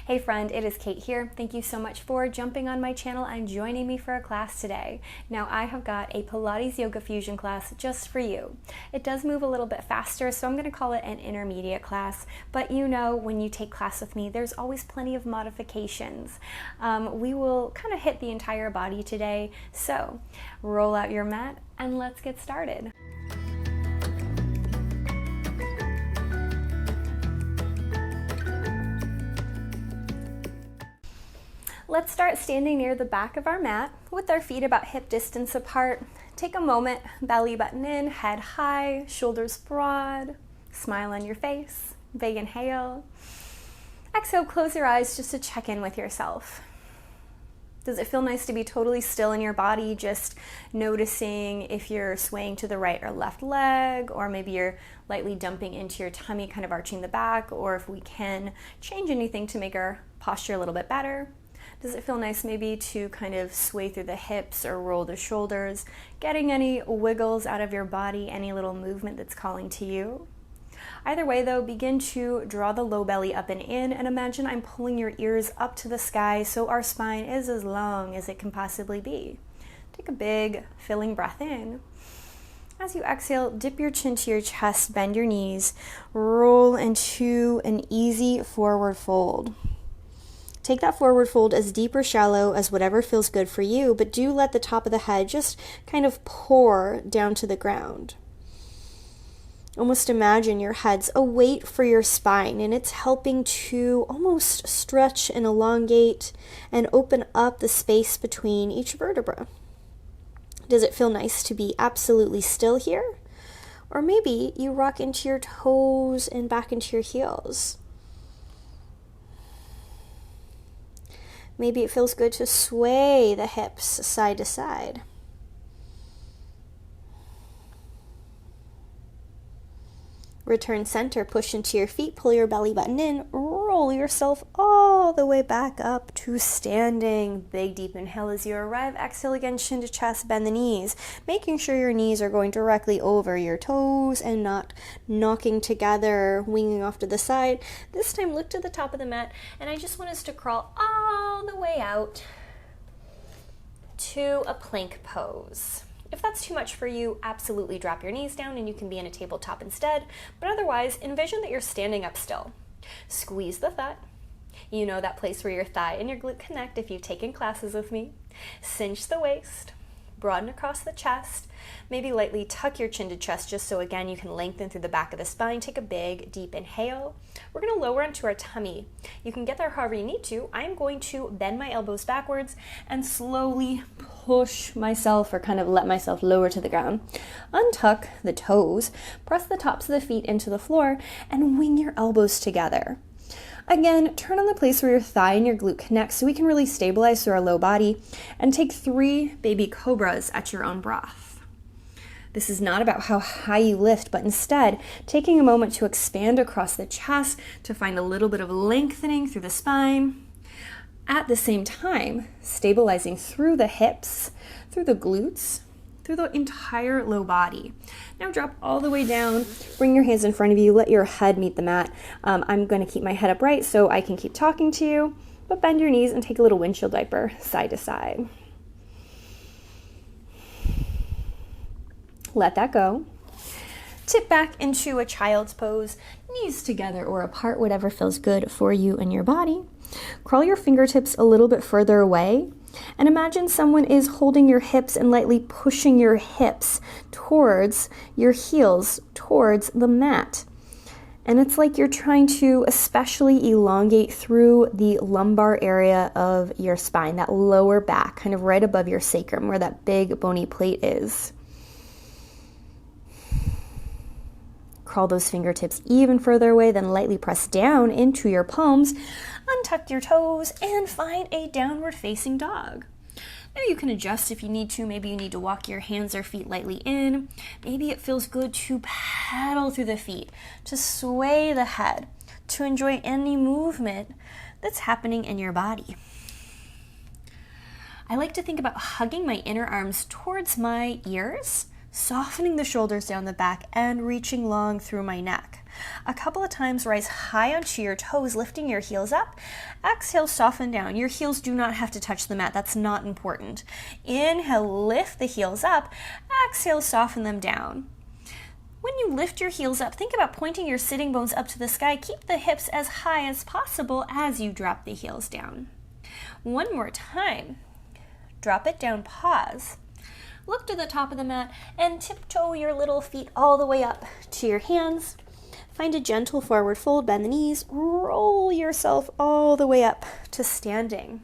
Hey friend, it is Kate here. Thank you so much for jumping on my channel and joining me for a class today. Now I have got a Pilates Yoga Fusion class just for you. It does move a little bit faster, so I'm going to call it an intermediate class, but you know when you take class with me, there's always plenty of modifications. We will kind of hit the entire body today, so roll out your mat and let's get started. Let's start standing near the back of our mat with our feet about hip distance apart. Take a moment, belly button in, head high, shoulders broad, smile on your face, big inhale. Exhale, close your eyes just to check in with yourself. Does it feel nice to be totally still in your body, just noticing if you're swaying to the right or left leg, or maybe you're lightly dumping into your tummy, kind of arching the back, or if we can change anything to make our posture a little bit better. Does it feel nice maybe to kind of sway through the hips or roll the shoulders, getting any wiggles out of your body, any little movement that's calling to you? Either way though, begin to draw the low belly up and in, and imagine I'm pulling your ears up to the sky so our spine is as long as it can possibly be. Take a big filling breath in. As you exhale, dip your chin to your chest, bend your knees, roll into an easy forward fold. Take that forward fold as deep or shallow as whatever feels good for you, but do let the top of the head just kind of pour down to the ground. Almost imagine your head's a weight for your spine, and it's helping to almost stretch and elongate and open up the space between each vertebra. Does it feel nice to be absolutely still here? Or maybe you rock into your toes and back into your heels. Maybe it feels good to sway the hips side to side. Return center, push into your feet, pull your belly button in, roll yourself all the way back up to standing. Big deep inhale as you arrive. Exhale again, chin to chest, bend the knees, making sure your knees are going directly over your toes and not knocking together, winging off to the side. This time look to the top of the mat, and I just want us to crawl all the way out to a plank pose. If that's too much for you, absolutely drop your knees down and you can be in a tabletop instead, but otherwise envision that you're standing up still. Squeeze the thigh. You know that place where your thigh and your glute connect if you've taken classes with me. Cinch the waist, broaden across the chest, maybe lightly tuck your chin to chest just so again you can lengthen through the back of the spine. Take a big deep inhale. We're going to lower into our tummy. You can get there however you need to. I'm going to bend my elbows backwards and slowly push myself, or kind of let myself lower to the ground. Untuck the toes, press the tops of the feet into the floor, and wing your elbows together. Again, turn on the place where your thigh and your glute connect so we can really stabilize through our low body, and take 3 baby cobras at your own breath. This is not about how high you lift, but instead taking a moment to expand across the chest to find a little bit of lengthening through the spine. At the same time, stabilizing through the hips, through the glutes, through the entire low body. Now drop all the way down, bring your hands in front of you, let your head meet the mat. I'm going to keep my head upright so I can keep talking to you, but bend your knees and take a little windshield wiper side to side. Let that go. Tip back into a child's pose, knees together or apart, whatever feels good for you and your body. Crawl your fingertips a little bit further away, and imagine someone is holding your hips and lightly pushing your hips towards your heels, towards the mat. And it's like you're trying to especially elongate through the lumbar area of your spine, that lower back, kind of right above your sacrum where that big bony plate is. Crawl those fingertips even further away, then lightly press down into your palms, untuck your toes, and find a downward facing dog. Now you can adjust if you need to. Maybe you need to walk your hands or feet lightly in. Maybe it feels good to pedal through the feet, to sway the head, to enjoy any movement that's happening in your body. I like to think about hugging my inner arms towards my ears softening the shoulders down the back and reaching long through my neck. A couple of times, rise high onto your toes, lifting your heels up. Exhale, soften down. Your heels do not have to touch the mat. That's not important. Inhale, lift the heels up. Exhale, soften them down. When you lift your heels up, think about pointing your sitting bones up to the sky. Keep the hips as high as possible as you drop the heels down. One more time. Drop it down, pause. Look to the top of the mat and tiptoe your little feet all the way up to your hands. Find a gentle forward fold, bend the knees, roll yourself all the way up to standing.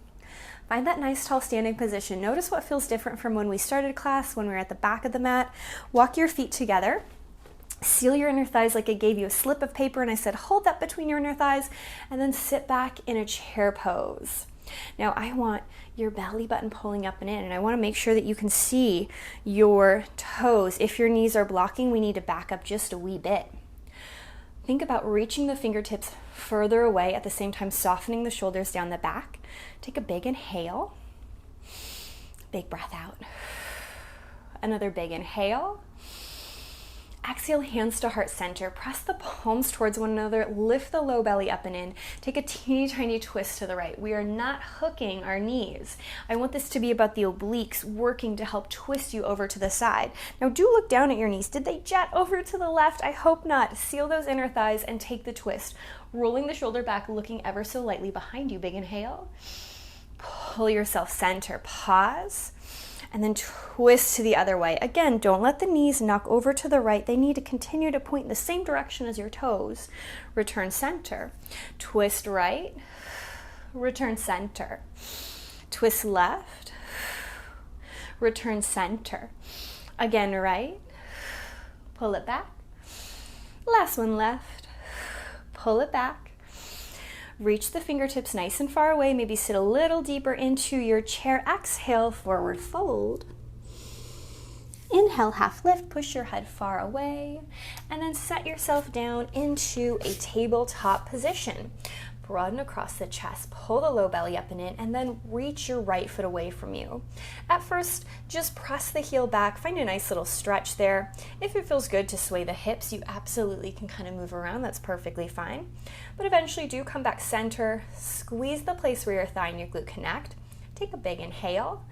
Find that nice tall standing position. Notice what feels different from when we started class, when we were at the back of the mat. Walk your feet together. Seal your inner thighs like I gave you a slip of paper and I said hold that between your inner thighs, and then sit back in a chair pose. Now I want your belly button pulling up and in, and I want to make sure that you can see your toes. If your knees are blocking, we need to back up just a wee bit. Think about reaching the fingertips further away, at the same time softening the shoulders down the back. Take a big inhale, big breath out. Another big inhale. Exhale, hands to heart center. Press the palms towards one another. Lift the low belly up and in. Take a teeny tiny twist to the right. We are not hooking our knees. I want this to be about the obliques working to help twist you over to the side. Now do look down at your knees. Did they jet over to the left? I hope not. Seal those inner thighs and take the twist. Rolling the shoulder back, looking ever so lightly behind you. Big inhale. Pull yourself center. Pause. And then twist to the other way. Again, don't let the knees knock over to the right. They need to continue to point in the same direction as your toes. Return center. Twist right. Return center. Twist left. Return center. Again, right. Pull it back. Last one left. Pull it back. Reach the fingertips nice and far away. Maybe sit a little deeper into your chair. Exhale, forward fold. Inhale, half lift, push your head far away, and then set yourself down into a tabletop position. Broaden across the chest, pull the low belly up and in, and then reach your right foot away from you. At first, just press the heel back, find a nice little stretch there. If it feels good to sway the hips, you absolutely can kind of move around, that's perfectly fine. But eventually do come back center, squeeze the place where your thigh and your glute connect. Take a big inhale,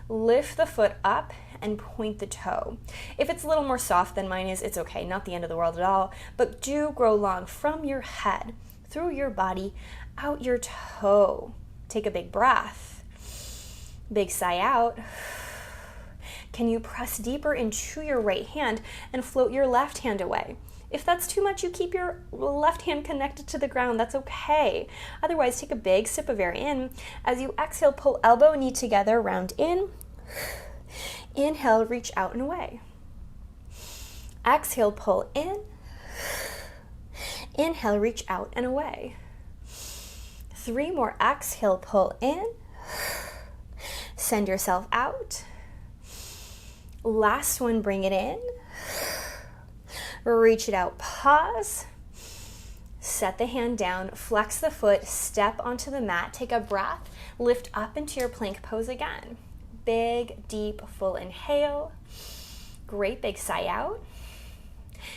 lift the foot up and point the toe. If it's a little more soft than mine is, it's okay, not the end of the world at all, but do grow long from your head, through your body, out your toe. Take a big breath. Big sigh out. Can you press deeper into your right hand and float your left hand away? If that's too much, you keep your left hand connected to the ground. That's okay. Otherwise, take a big sip of air in. As you exhale, pull elbow and knee together, round in. Inhale, reach out and away. Exhale, pull in. Inhale, reach out and away. 3 more. Exhale, pull in. Send yourself out. Last one, bring it in. Reach it out, pause. Set the hand down, flex the foot, step onto the mat, take a breath, lift up into your plank pose again. Big, deep, full inhale. Great big sigh out.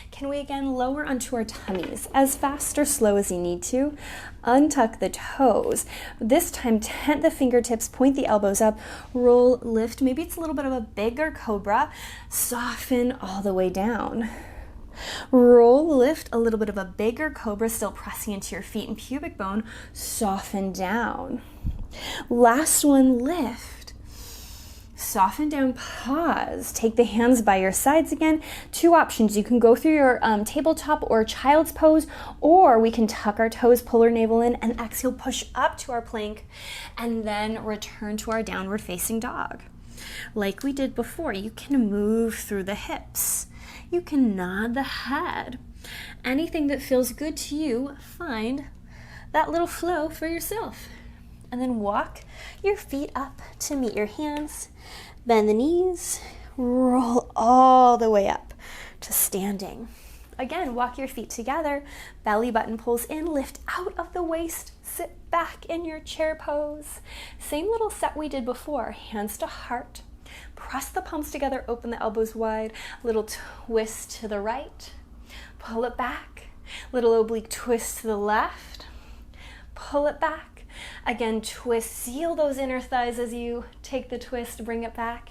Can we again lower onto our tummies as fast or slow as you need to? Untuck the toes. This time, tent the fingertips, point the elbows up, roll, lift. Maybe it's a little bit of a bigger cobra. Soften all the way down. Roll, lift, a little bit of a bigger cobra, still pressing into your feet and pubic bone. Soften down. Last one, lift. Soften down, pause. Take the hands by your sides again. 2 options. You can go through your tabletop or child's pose, or we can tuck our toes, pull our navel in, and exhale, push up to our plank, and then return to our downward facing dog. Like we did before, you can move through the hips. You can nod the head. Anything that feels good to you, find that little flow for yourself. And then walk your feet up to meet your hands. Bend the knees. Roll all the way up to standing. Again, walk your feet together. Belly button pulls in. Lift out of the waist. Sit back in your chair pose. Same little set we did before. Hands to heart. Press the palms together, open the elbows wide, little twist to the right, pull it back, little oblique twist to the left, pull it back. Again, twist, seal those inner thighs as you take the twist, bring it back.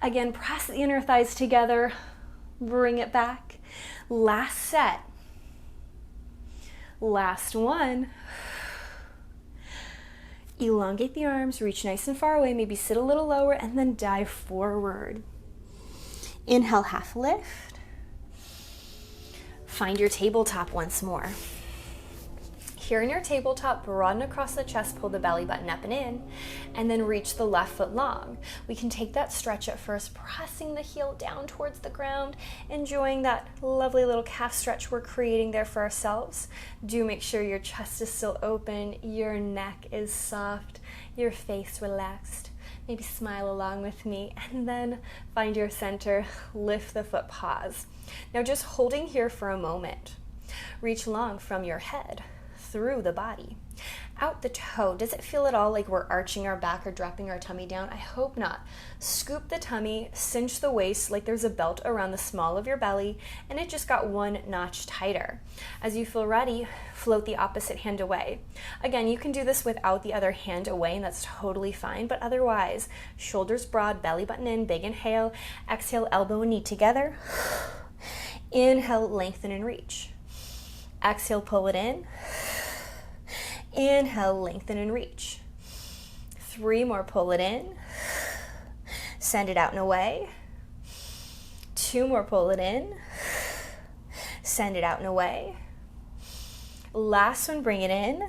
Again, press the inner thighs together, bring it back. Last set. Last one. Elongate the arms, reach nice and far away, maybe sit a little lower, and then dive forward. Inhale, half lift. Find your tabletop once more. Here in your tabletop, broaden across the chest, pull the belly button up and in, and then reach the left foot long. We can take that stretch at first, pressing the heel down towards the ground, enjoying that lovely little calf stretch we're creating there for ourselves. Do make sure your chest is still open, your neck is soft, your face relaxed. Maybe smile along with me, and then find your center, lift the foot, pause. Now just holding here for a moment. Reach long from your head, through the body, out the toe. Does it feel at all like we're arching our back or dropping our tummy down? I hope not. Scoop the tummy, cinch the waist like there's a belt around the small of your belly, and it just got one notch tighter. As you feel ready, float the opposite hand away. Again, you can do this without the other hand away, and that's totally fine, but otherwise, shoulders broad, belly button in, big inhale, exhale, elbow and knee together. Inhale, lengthen and reach. Exhale, pull it in. Inhale, lengthen and reach. 3 more, pull it in. Send it out and away. 2 more, pull it in. Send it out and away. Last one, bring it in.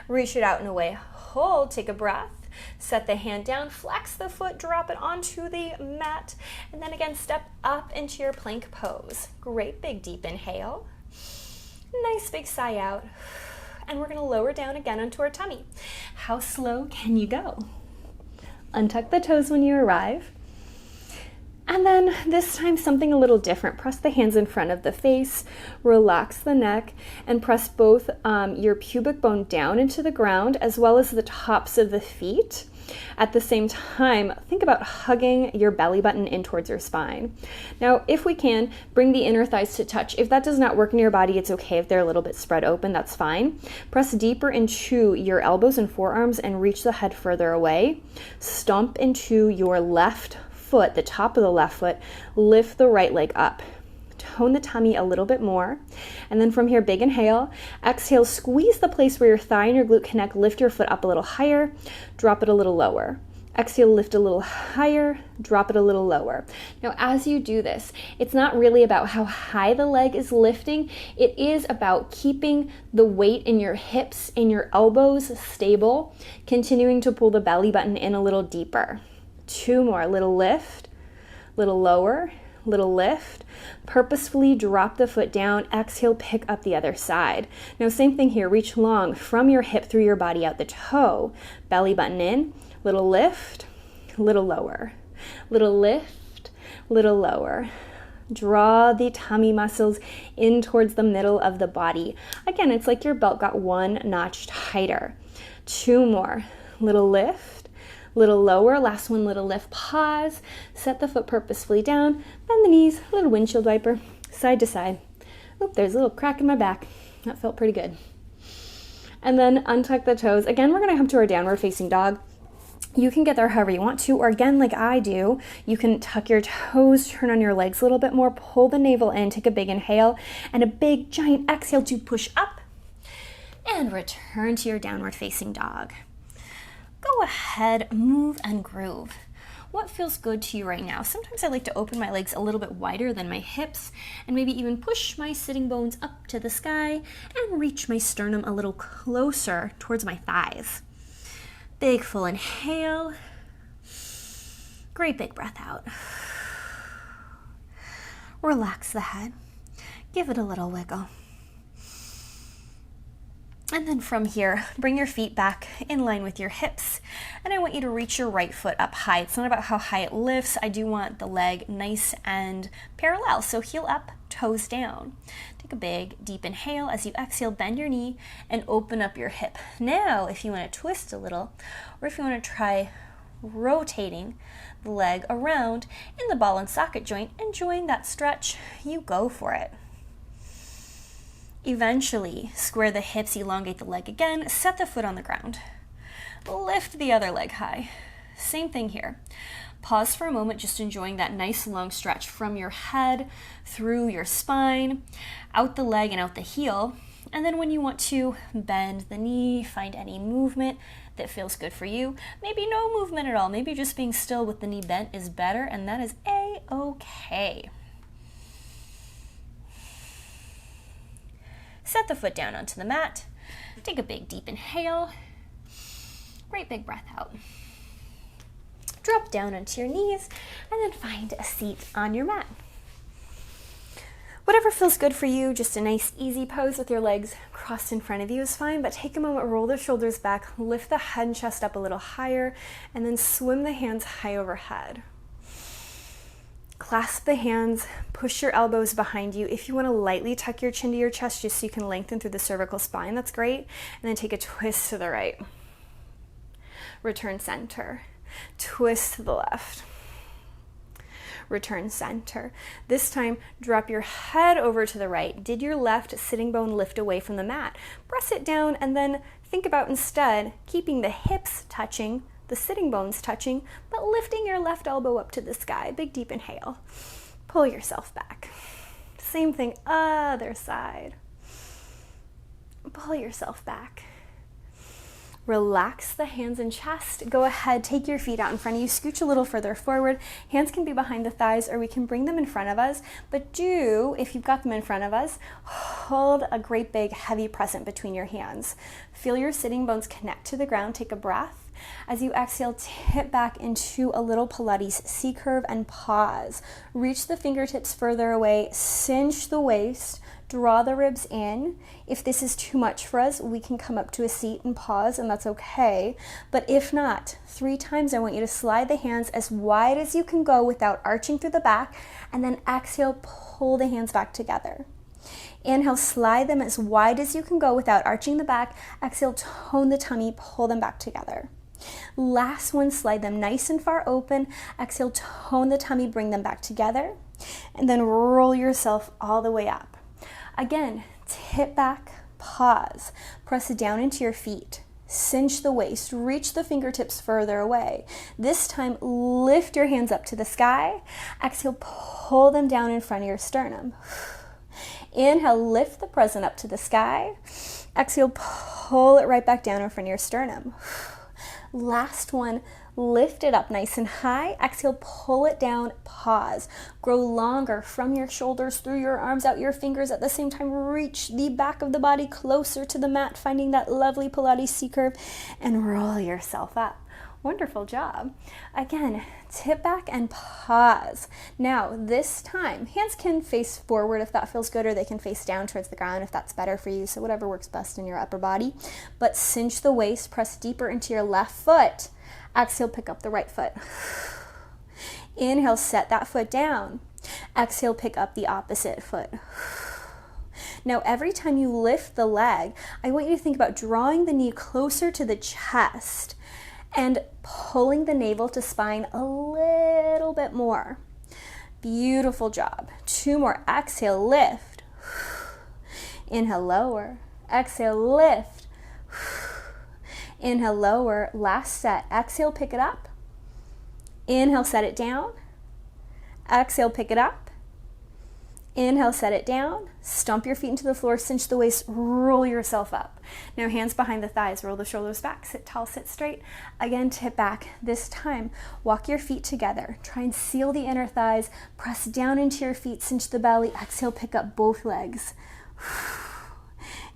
Reach it out and away. Hold, take a breath. Set the hand down, flex the foot, drop it onto the mat, and then again, step up into your plank pose. Great big deep inhale. Nice big sigh out. And we're going to lower down again onto our tummy. How slow can you go? Untuck the toes when you arrive. And then this time something a little different. Press the hands in front of the face, relax the neck, and press both your pubic bone down into the ground as well as the tops of the feet. At the same time, think about hugging your belly button in towards your spine. Now, if we can, bring the inner thighs to touch. If that does not work in your body, it's okay if they're a little bit spread open, that's fine. Press deeper into your elbows and forearms and reach the head further away. Stomp into your left foot, the top of the left foot, lift the right leg up. Tone the tummy a little bit more. And then from here, big inhale. Exhale, squeeze the place where your thigh and your glute connect. Lift your foot up a little higher. Drop it a little lower. Exhale, lift a little higher. Drop it a little lower. Now, as you do this, it's not really about how high the leg is lifting. It is about keeping the weight in your hips and your elbows stable, continuing to pull the belly button in a little deeper. 2 more. Little lift, little lower, little lift. Purposefully drop the foot down. Exhale, pick up the other side. Now, same thing here. Reach long from your hip through your body out the toe. Belly button in. Little lift, little lower. Little lift, little lower. Draw the tummy muscles in towards the middle of the body. Again, it's like your belt got one notch tighter. 2 more. Little lift, little lower. Last one, little lift. Pause. Set the foot purposefully down. Bend the knees. Little windshield wiper. Side to side. Oop, there's a little crack in my back. That felt pretty good. And then untuck the toes. Again, we're going to come to our downward facing dog. You can get there however you want to, or again, like I do, you can tuck your toes, turn on your legs a little bit more, pull the navel in, take a big inhale, and a big giant exhale to push up, and return to your downward facing dog. Go ahead, move and groove. What feels good to you right now? Sometimes I like to open my legs a little bit wider than my hips, and maybe even push my sitting bones up to the sky, and reach my sternum a little closer towards my thighs. Big full inhale. Great big breath out. Relax the head. Give it a little wiggle. And then from here, bring your feet back in line with your hips. And I want you to reach your right foot up high. It's not about how high it lifts. I do want the leg nice and parallel. So heel up, toes down. Take a big, deep inhale. As you exhale, bend your knee and open up your hip. Now, if you want to twist a little, or if you want to try rotating the leg around in the ball and socket joint. Enjoying that stretch, you go for it. Eventually, square the hips, elongate the leg again, set the foot on the ground. Lift the other leg high. Same thing here. Pause for a moment, just enjoying that nice long stretch from your head, through your spine, out the leg and out the heel. And then when you want to bend the knee, find any movement that feels good for you. Maybe no movement at all. Maybe just being still with the knee bent is better, and that is a-okay. Set the foot down onto the mat. Take a big deep inhale. Great big breath out. Drop down onto your knees and then find a seat on your mat. Whatever feels good for you, just a nice easy pose with your legs crossed in front of you is fine, but take a moment, roll the shoulders back, lift the head and chest up a little higher, and then swim the hands high overhead. Clasp the hands, push your elbows behind you. If you want to lightly tuck your chin to your chest just so you can lengthen through the cervical spine, that's great. And then take a twist to the right. Return center. Twist to the left. Return center. This time, drop your head over to the right. Did your left sitting bone lift away from the mat? Press it down and then think about instead keeping the hips touching, the sitting bones touching, but lifting your left elbow up to the sky. Big deep inhale. Pull yourself back. Same thing, other side. Pull yourself back. Relax the hands and chest. Go ahead, take your feet out in front of you, scooch a little further forward. Hands can be behind the thighs or we can bring them in front of us, but if you've got them in front of us, hold a great big heavy press between your hands. Feel your sitting bones connect to the ground. Take a breath. As you exhale, tip back into a little Pilates C-curve and pause. Reach the fingertips further away, cinch the waist, draw the ribs in. If this is too much for us, we can come up to a seat and pause, and that's okay. But if not, 3 times I want you to slide the hands as wide as you can go without arching through the back, and then exhale, pull the hands back together. Inhale, slide them as wide as you can go without arching the back. Exhale, tone the tummy, pull them back together. Last one, slide them nice and far open. Exhale, tone the tummy, bring them back together. And then roll yourself all the way up. Again, tip back, pause, press it down into your feet, cinch the waist, reach the fingertips further away. This time, lift your hands up to the sky. Exhale, pull them down in front of your sternum. Inhale, lift the present up to the sky. Exhale, pull it right back down in front of your sternum. Last one, lift it up nice and high. Exhale, pull it down, pause. Grow longer from your shoulders, through your arms, out your fingers. At the same time, reach the back of the body closer to the mat, finding that lovely Pilates C-curve, and roll yourself up. Wonderful job. Again, tip back and pause. Now, this time, hands can face forward if that feels good, or they can face down towards the ground if that's better for you, so whatever works best in your upper body. But cinch the waist, press deeper into your left foot. Exhale, pick up the right foot. Inhale, set that foot down. Exhale, pick up the opposite foot. Now, every time you lift the leg, I want you to think about drawing the knee closer to the chest and pulling the navel to spine a little bit more. Beautiful job. 2 more. Exhale, lift. Inhale, lower. Exhale, lift. Inhale, lower. Last set. Exhale, pick it up. Inhale, set it down. Exhale, pick it up. Inhale, set it down. Stomp your feet into the floor, cinch the waist, roll yourself up. Now hands behind the thighs, roll the shoulders back, sit tall, sit straight. Again, tip back. This time, walk your feet together. Try and seal the inner thighs, press down into your feet, cinch the belly. Exhale, pick up both legs.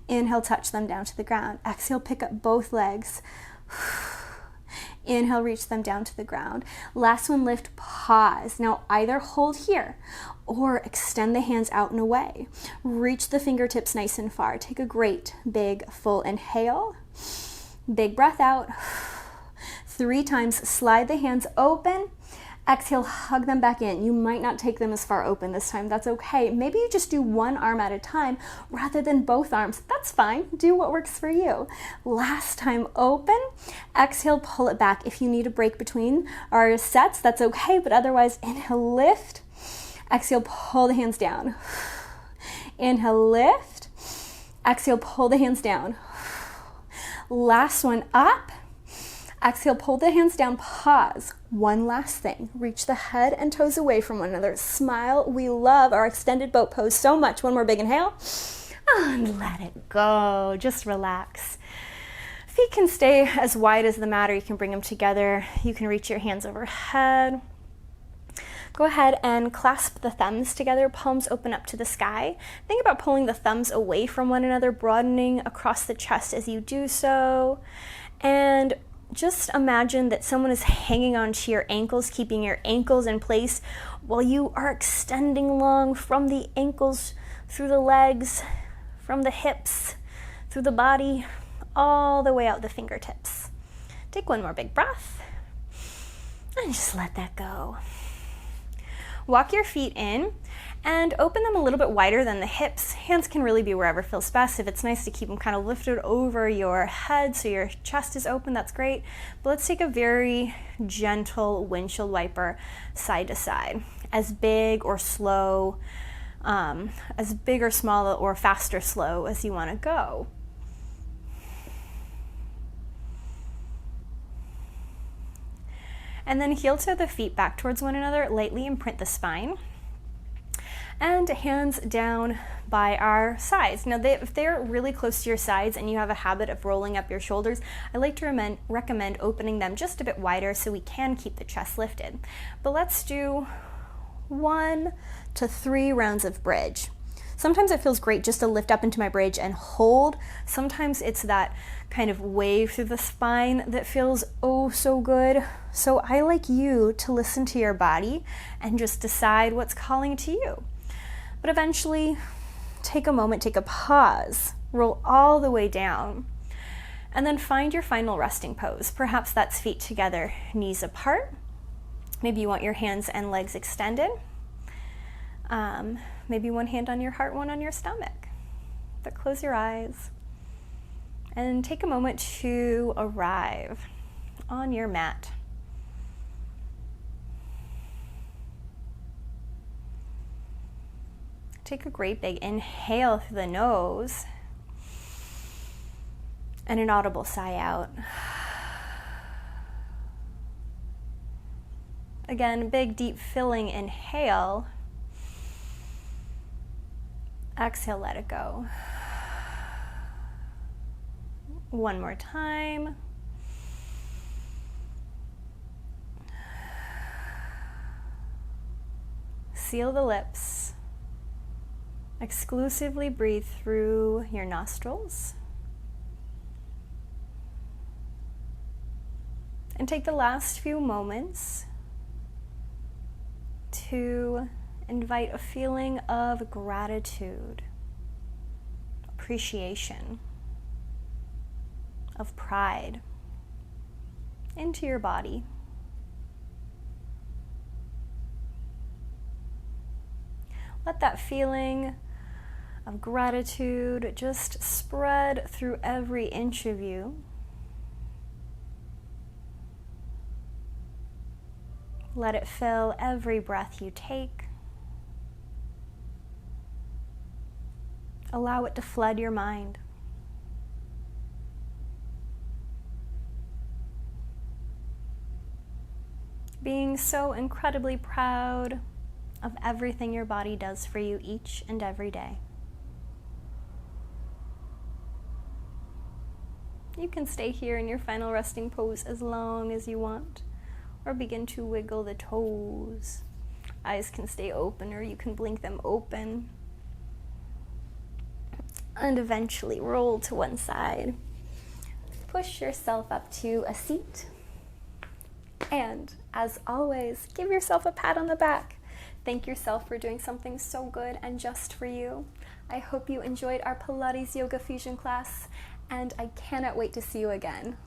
Inhale, touch them down to the ground. Exhale, pick up both legs. Inhale, reach them down to the ground. Last one, lift, pause. Now either hold here or extend the hands out and away. Reach the fingertips nice and far. Take a great big full inhale. Big breath out. 3 times, slide the hands open. Exhale, hug them back in. You might not take them as far open this time. That's okay. Maybe you just do one arm at a time rather than both arms. That's fine. Do what works for you. Last time open. Exhale, pull it back. If you need a break between our sets, that's okay, but otherwise, inhale, lift. Exhale, pull the hands down. Inhale, lift. Exhale, pull the hands down. Last one, up. Exhale, pull the hands down, pause. One last thing, reach the head and toes away from one another. Smile. We love our extended boat pose so much. One more big inhale, and let it go. Just relax. Feet can stay as wide as the mat, or you can bring them together. You can reach your hands overhead. Go ahead and clasp the thumbs together, palms open up to the sky. Think about pulling the thumbs away from one another, broadening across the chest as you do so. And just imagine that someone is hanging onto your ankles, keeping your ankles in place while you are extending long from the ankles, through the legs, from the hips, through the body, all the way out the fingertips. Take one more big breath and just let that go. Walk your feet in and open them a little bit wider than the hips. Hands can really be wherever feels best. If it's nice to keep them kind of lifted over your head so your chest is open, that's great. But let's take a very gentle windshield wiper side to side. As big or slow, as big or small or fast or slow as you want to go. And then heel toe the feet back towards one another, lightly imprint the spine. And hands down by our sides. Now, if they're really close to your sides and you have a habit of rolling up your shoulders, I like to recommend opening them just a bit wider so we can keep the chest lifted. But let's do 1 to 3 rounds of bridge. Sometimes it feels great just to lift up into my bridge and hold. Sometimes it's that kind of wave through the spine that feels oh so good. So I like you to listen to your body and just decide what's calling to you. But eventually, take a moment, take a pause, roll all the way down, and then find your final resting pose. Perhaps that's feet together, knees apart. Maybe you want your hands and legs extended. Maybe one hand on your heart, one on your stomach. But close your eyes and take a moment to arrive on your mat. Take a great big inhale through the nose and an audible sigh out. Again, big, deep, filling inhale. Exhale, let it go. One more time. Seal the lips. Exclusively breathe through your nostrils. And take the last few moments to invite a feeling of gratitude, appreciation, of pride into your body. Let that feeling of gratitude just spread through every inch of you. Let it fill every breath you take. Allow it to flood your mind. Being so incredibly proud of everything your body does for you each and every day. You can stay here in your final resting pose as long as you want, or begin to wiggle the toes. Eyes can stay open, or you can blink them open. And eventually roll to one side. Push yourself up to a seat. And as always, give yourself a pat on the back. Thank yourself for doing something so good and just for you. I hope you enjoyed our Pilates Yoga Fusion class, and I cannot wait to see you again.